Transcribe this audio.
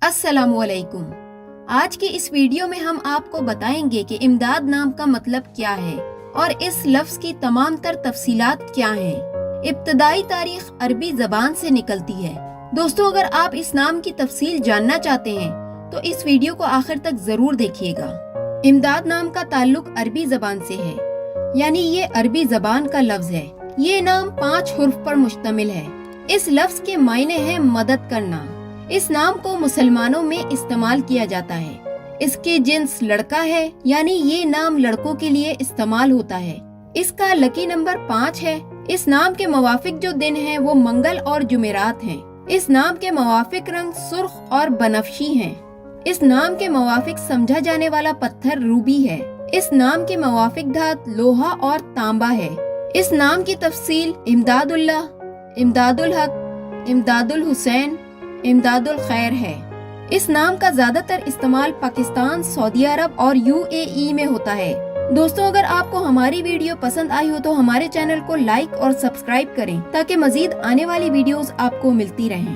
अस्सलाम वालेकुम। आज की इस वीडियो में हम आपको बताएंगे कि इमदाद नाम का मतलब क्या है और इस लफ्ज की तमाम तर तफसीलात क्या हैं। इब्तदाई तारीख अरबी जबान से निकलती है। दोस्तों, अगर आप इस नाम की तफसील जानना चाहते हैं तो इस वीडियो को आखिर तक जरूर देखिएगा। इमदाद नाम का ताल्लुक अरबी जबान से है, यानी ये अरबी जबान का लफ्ज है। ये नाम 5 हुर्फ पर मुश्तमिल है। इस लफ्ज के मायने हैं मदद करना। इस नाम को मुसलमानों में इस्तेमाल किया जाता है। इसके जिन्स लड़का है, यानी ये नाम लड़कों के लिए इस्तेमाल होता है। इसका लकी नंबर 5 है। इस नाम के मुवाफिक जो दिन हैं वो मंगल और जुमेरात हैं। इस नाम के मुवाफिक रंग सुर्ख और बनफशी हैं। इस नाम के मुवाफिक समझा जाने वाला पत्थर रूबी है। इस नाम के मुवाफिक धात लोहा और तांबा है। इस नाम की तफसील इमदादुल्लाह, इमदादुल हक, इमदादुल हुसैन, इमदादुल खैर है। इस नाम का ज्यादातर इस्तेमाल पाकिस्तान, सऊदी अरब और UAE में होता है। दोस्तों, अगर आपको हमारी वीडियो पसंद आई हो तो हमारे चैनल को लाइक और सब्सक्राइब करें ताकि मजीद आने वाली वीडियोस आपको मिलती रहें।